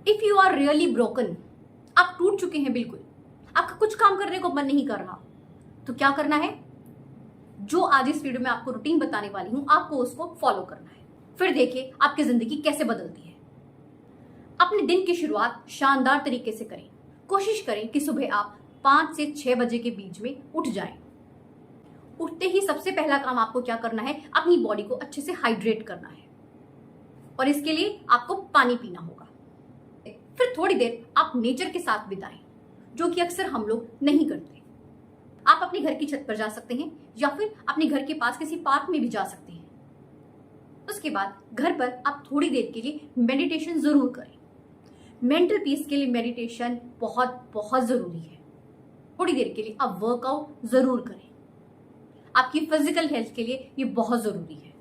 If you are really broken, आप टूट चुके हैं बिल्कुल, आपका कुछ काम करने को मन नहीं कर रहा, तो क्या करना है? जो आज इस वीडियो में आपको रूटीन बताने वाली हूं, आपको उसको फॉलो करना है। फिर देखिए आपकी जिंदगी कैसे बदलती है। अपने दिन की शुरुआत शानदार तरीके से करें। कोशिश करें कि सुबह आप 5 से 6 बजे के बीच में उठ जाएं। उठते ही सबसे पहला काम आपको क्या करना है? अपनी बॉडी को अच्छे से हाइड्रेट करना है, और इसके लिए आपको पानी पीना होगा। फिर थोड़ी देर आप नेचर के साथ बिताएं, जो कि अक्सर हम लोग नहीं करते। आप अपने घर की छत पर जा सकते हैं या फिर अपने घर के पास किसी पार्क में भी जा सकते हैं। उसके बाद घर पर आप थोड़ी देर के लिए मेडिटेशन जरूर करें। मेंटल पीस के लिए मेडिटेशन बहुत बहुत जरूरी है। थोड़ी देर के लिए आप वर्कआउट जरूर करें। आपकी फिजिकल हेल्थ के लिए ये बहुत जरूरी है।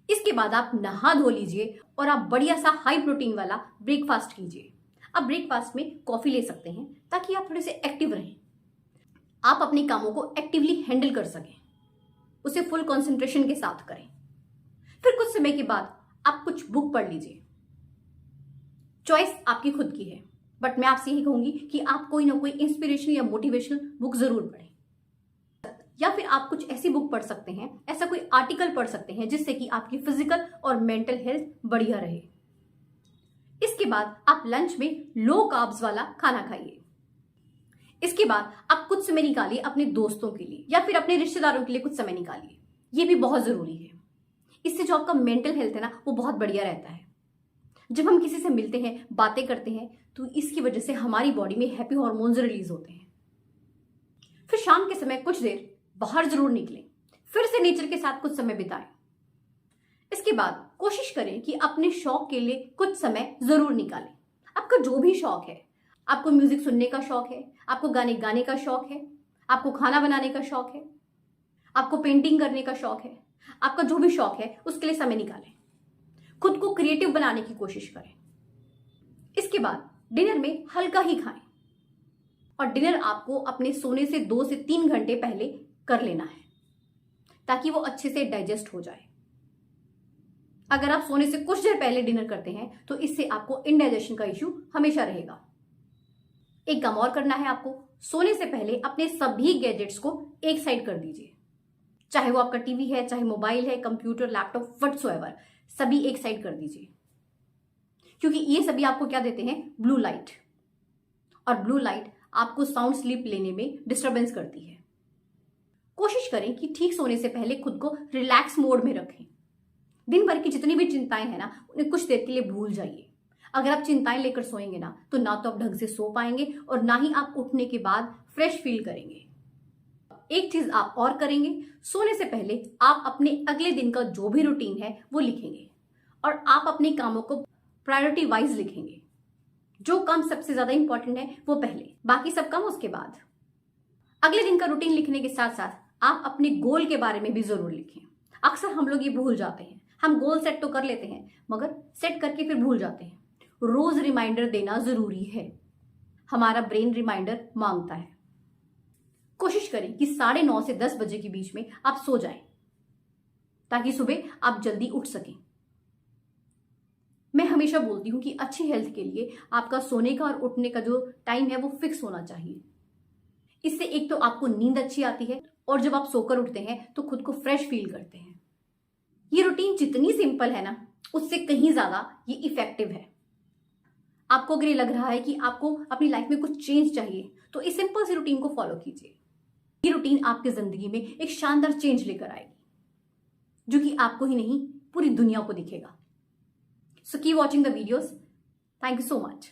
इसके बाद आप नहा धो लीजिए और आप बढ़िया सा हाई प्रोटीन वाला ब्रेकफास्ट कीजिए। आप ब्रेकफास्ट में कॉफी ले सकते हैं ताकि आप थोड़े से एक्टिव रहें। आप अपने कामों को एक्टिवली हैंडल कर सकें, उसे फुल कंसंट्रेशन के साथ करें। फिर कुछ समय के बाद आप कुछ बुक पढ़ लीजिए। चॉइस आपकी खुद की है, बट मैं आपसे यही कहूंगी कि आप कोई ना कोई इंस्पिरेशनल या मोटिवेशनल बुक जरूर पढ़ें। या फिर आप कुछ ऐसी बुक पढ़ सकते हैं, ऐसा कोई आर्टिकल पढ़ सकते हैं जिससे कि आपकी फिजिकल और मेंटल हेल्थ बढ़िया रहे। इसके बाद आप लंच में लो कार्ब्स वाला खाना खाइए। इसके बाद आप कुछ समय निकालिए अपने दोस्तों के लिए या फिर अपने रिश्तेदारों के लिए कुछ समय निकालिए। ये भी बहुत जरूरी है। इससे जो आपका मेंटल हेल्थ है ना, वो बहुत बढ़िया रहता है। जब हम किसी से मिलते हैं, बातें करते हैं, तो इसकी वजह से हमारी बॉडी में हैप्पी हार्मोन्स रिलीज होते हैं। फिर शाम के समय कुछ देर बाहर जरूर निकलें, फिर से नेचर के साथ कुछ समय बिताएं। इसके बाद कोशिश करें कि अपने शौक के लिए कुछ समय जरूर निकालें। आपका जो भी शौक है, आपको म्यूजिक सुनने का शौक है, आपको गाने गाने का शौक है, आपको खाना बनाने का शौक है, आपको पेंटिंग करने का शौक है, आपका जो भी शौक है उसके लिए समय निकालें। खुद को क्रिएटिव बनाने की कोशिश करें। इसके बाद डिनर में हल्का ही खाएं, और डिनर आपको अपने सोने से 2 से 3 घंटे पहले कर लेना है ताकि वो अच्छे से डाइजेस्ट हो जाए। अगर आप सोने से कुछ देर पहले डिनर करते हैं तो इससे आपको इनडाइजेशन का इश्यू हमेशा रहेगा। एक काम और करना है आपको, सोने से पहले अपने सभी गैजेट्स को एक साइड कर दीजिए। चाहे वो आपका टीवी है, चाहे मोबाइल है, कंप्यूटर, लैपटॉप, व्हाटसोएवर, सभी एक साइड कर दीजिए। क्योंकि ये सभी आपको क्या देते हैं? Blue light. और ब्लू लाइट आपको साउंड स्लीप लेने में डिस्टरबेंस करती है। कोशिश करें कि ठीक सोने से पहले खुद को रिलैक्स मोड में रखें। दिन भर की जितनी भी चिंताएं हैं ना, उन्हें कुछ देर के लिए भूल जाइए। अगर आप चिंताएं लेकर सोएंगे ना तो आप ढंग से सो पाएंगे और ना ही आप उठने के बाद फ्रेश फील करेंगे। एक चीज आप और करेंगे, सोने से पहले आप अपने अगले दिन का जो भी रूटीन है वो लिखेंगे, और आप अपने कामों को प्रायोरिटी वाइज लिखेंगे। जो काम सबसे ज्यादा इंपॉर्टेंट है वो पहले, बाकी सब काम उसके बाद। अगले दिन का रूटीन लिखने के साथ साथ आप अपने गोल के बारे में भी जरूर लिखें। अक्सर हम लोग ये भूल जाते हैं। हम गोल सेट तो कर लेते हैं, मगर सेट करके फिर भूल जाते हैं। रोज रिमाइंडर देना जरूरी है। हमारा ब्रेन रिमाइंडर मांगता है। कोशिश करें कि 9:30 से 10 बजे के बीच में आप सो जाएं, ताकि सुबह आप जल्दी उठ सकें। मैं हमेशा बोलती हूं कि अच्छी हेल्थ के लिए आपका सोने का और उठने का जो टाइम है वो फिक्स होना चाहिए। इससे एक तो आपको नींद अच्छी आती है, और जब आप सोकर उठते हैं तो खुद को फ्रेश फील करते हैं। ये रूटीन जितनी सिंपल है ना, उससे कहीं ज्यादा ये इफेक्टिव है। आपको अगर ये लग रहा है कि आपको अपनी लाइफ में कुछ चेंज चाहिए, तो इस सिंपल सी रूटीन को फॉलो कीजिए। ये रूटीन आपकी जिंदगी में एक शानदार चेंज लेकर आएगी, जो कि आपको ही नहीं पूरी दुनिया को दिखेगा। So keep watching the videos. Thank you so much.